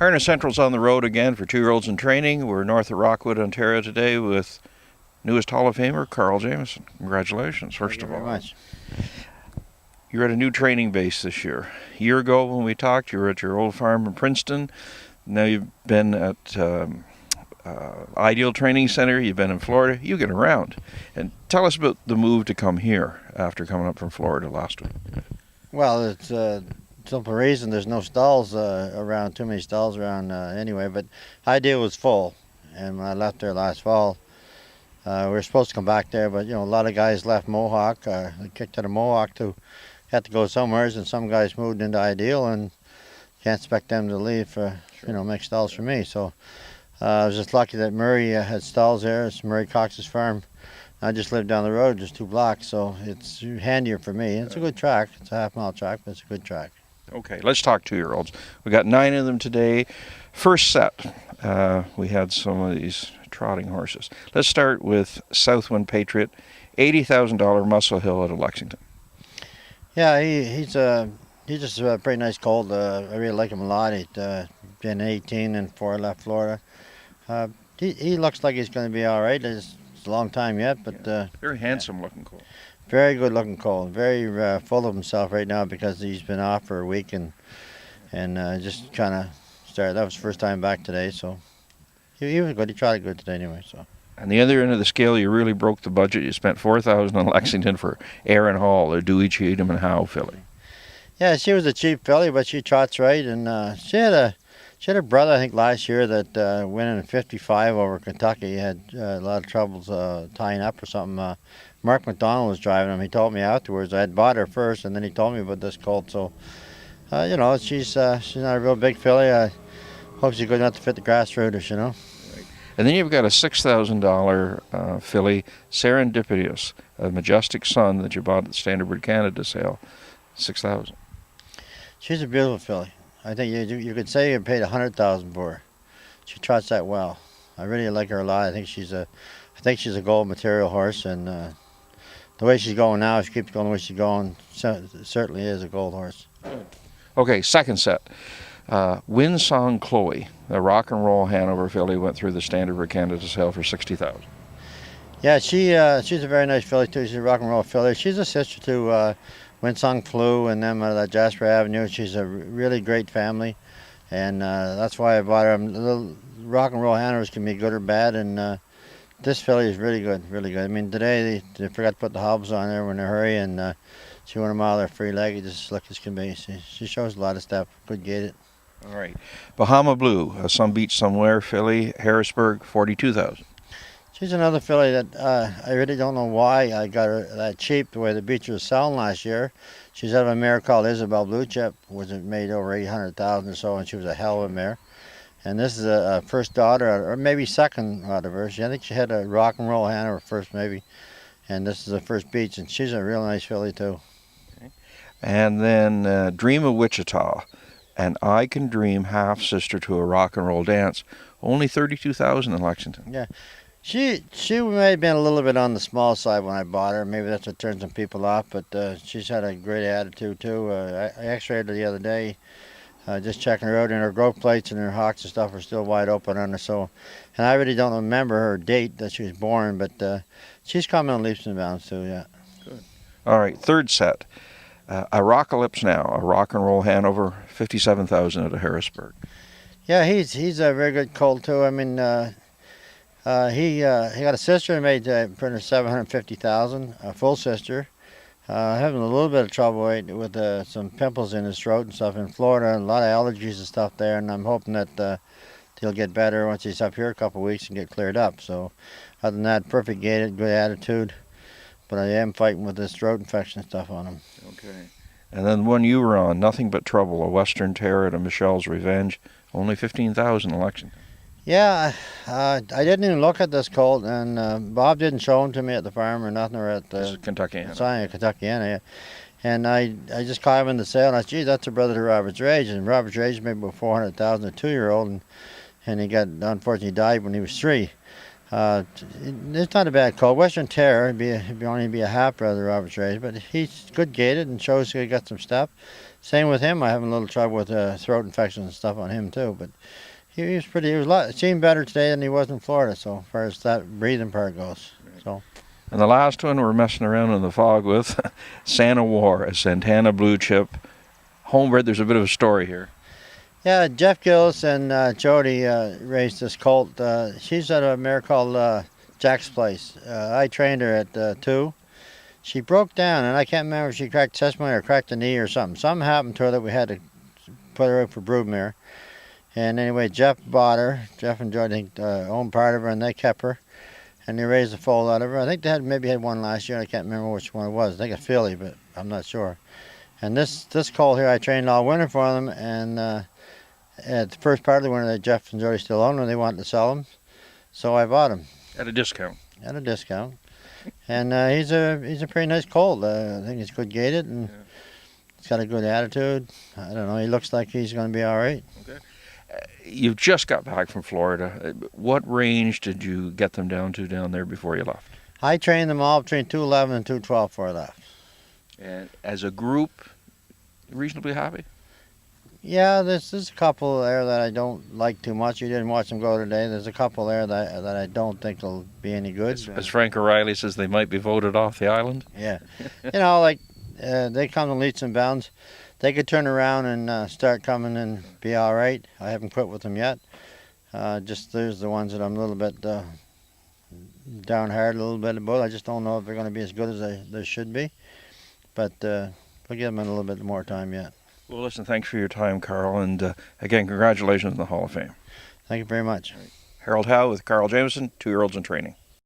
Harness Central's on the road again for 2-year-olds in training. We're north of Rockwood, Ontario today with newest Hall of Famer, Carl Jamieson. Congratulations, first of all. Thank you very much. You're at a new training base this year. A year ago when we talked, you were at your old farm in Princeton. Now you've been at Ideal Training Center. You've been in Florida. You get around. And tell us about the move to come here after coming up from Florida last week. Well, it's simple reason there's no stalls around, too many stalls around anyway, but Ideal was full, and when I left there last fall, we were supposed to come back there, but a lot of guys left Mohawk, they kicked out of Mohawk to had to go somewhere, and some guys moved into Ideal, and can't expect them to leave for make stalls for me. So I was just lucky that Murray had stalls there. It's Murray Cox's farm. I just live down the road, just 2 blocks, so it's handier for me. It's a good track. It's a half-mile track, but it's a good track. Okay, let's talk 2-year-olds. We got 9 of them today. First set, we had some of these trotting horses. Let's start with Southwind Patriot, $80,000 Muscle Hill out of Lexington. Yeah, he's just a pretty nice colt. I really like him a lot. He's been 18 and 4 left Florida. He looks like he's going to be all right. It's a long time yet, but very handsome looking colt. Very good looking colt. Very full of himself right now because he's been off for a week and just kind of started. That was his first time back today, so he was good. He tried good today anyway. So. On the other end of the scale, you really broke the budget. You spent $4,000 on Lexington for Erin Hall, a Dewey, Cheatham, and Howe filly. Yeah, she was a cheap filly, but she trots right, and she had a brother, I think, last year that went in 55 over Kentucky. He had a lot of troubles tying up or something. Mark McDonald was driving him. He told me afterwards. I had bought her first, and then he told me about this colt. So, she's not a real big filly. I hope she's good enough to fit the grassrooters, Right. And then you've got a $6,000 filly, Serendipitous, a Majestic Sun that you bought at the Standardbird Canada sale, $6,000. She's a beautiful filly. I think you could say you paid $100,000 for her. She trots that well. I really like her a lot. I think she's a gold material horse, and the way she's going now, if she keeps going the way she's going, certainly is a gold horse. Okay, second set. Winsong Chloe, the rock and roll Hanover filly, went through the Standardbird Canada sale for $60,000. Yeah, she's a very nice filly too. She's a rock and roll filly. She's a sister to Winsong Flew and them at Jasper Avenue. She's a really great family, and that's why I bought her. Little rock and roll Hanovers can be good or bad, and this filly is really good, really good. I mean, today they forgot to put the hobs on there in a hurry, and she went a mile there free-legged, just slick as can be. She shows a lot of step, good gaited. All right, Bahama Blue, Some Beach Somewhere filly, Harrisburg, $42,000. She's another filly that I really don't know why I got her that cheap the way the Beecher was selling last year. She's out of a mare called Isabel Blue Chip, which made over $800,000 or so, and she was a hell of a mare. And this is a first daughter, or maybe second out of her. I think she had a rock and roll Hanover first, maybe. And this is the first Beach, and she's a real nice filly too. Okay. And then Dream of Wichita, and I Can Dream, half sister to a rock and roll dance, only $32,000 in Lexington. Yeah. She may have been a little bit on the small side when I bought her. Maybe that's what turned some people off, but she's had a great attitude too. I x-rayed her the other day, just checking her out, and her growth plates and her hocks and stuff are still wide open on her. So, and I really don't remember her date that she was born, but she's coming on leaps and bounds too. Yeah. Good. All right, third set. Arocalypse Now, a rock and roll Hanover, $57,000 out of Harrisburg. Yeah, he's a very good colt too. I mean. He got a sister and made for $750,000, a full sister. Having a little bit of trouble with some pimples in his throat and stuff in Florida, and a lot of allergies and stuff there. And I'm hoping that he'll get better once he's up here a couple of weeks and get cleared up. So, other than that, perfect gaited, good attitude. But I am fighting with this throat infection and stuff on him. Okay. And then one you were on, Nothing But Trouble, a Western Terror to Michelle's Revenge, only $15,000 in Lexington. Yeah, I didn't even look at this colt, and Bob didn't show him to me at the farm or nothing, or at the Kentuckiana. And I just caught him in the sale, and I said, gee, that's a brother to Robert's Rage, and Robert's Rage made about $400,000, a 2-year-old, and he unfortunately died when he was 3. It's not a bad colt. Western Terror, he'd only be a half brother of Robert's Rage, but he's good gaited and shows he got some step. Same with him. I have a little trouble with throat infections and stuff on him too. But he was pretty. He was a lot. Seemed better today than he was in Florida. So as far as that breathing part goes. So. And the last one we're messing around in the fog with, Santa War, a Santana Blue Chip. Homebred, there's a bit of a story here. Yeah, Jeff Gillis and Jody raised this colt. She's at a mare called Jack's Place. I trained her at 2. She broke down, and I can't remember if she cracked testimony or cracked a knee or something. Something happened to her that we had to put her up for broodmare. And anyway, Jeff bought her. Jeff and Jody, I think, owned part of her, and they kept her. And they raised a foal out of her. I think they maybe had one last year. I can't remember which one it was. I think a filly, but I'm not sure. And this colt here, I trained all winter for them. And at the first part of the winter, Jeff and Jody still owned them. They wanted to sell them, so I bought him At a discount. at a discount. And he's a pretty nice colt. I think he's good gaited and he's got a good attitude. I don't know. He looks like he's going to be all right. Okay. You've just got back from Florida. What range did you get them down to down there before you left? I trained them all between 211 and 212 before I left. And as a group, reasonably happy? Yeah, there's a couple there that I don't like too much. You didn't watch them go today. There's a couple there that I don't think will be any good. As Frank O'Reilly says, they might be voted off the island. Yeah. You know, like they come to leaps and bounds. They could turn around and start coming and be all right. I haven't quit with them yet. Just there's the ones that I'm a little bit downhearted a little bit about. I just don't know if they're going to be as good as they should be. But we'll give them a little bit more time yet. Well, listen, thanks for your time, Carl. And again, congratulations on the Hall of Fame. Thank you very much. Harold Howe with Carl Jamieson, 2-year-olds in training.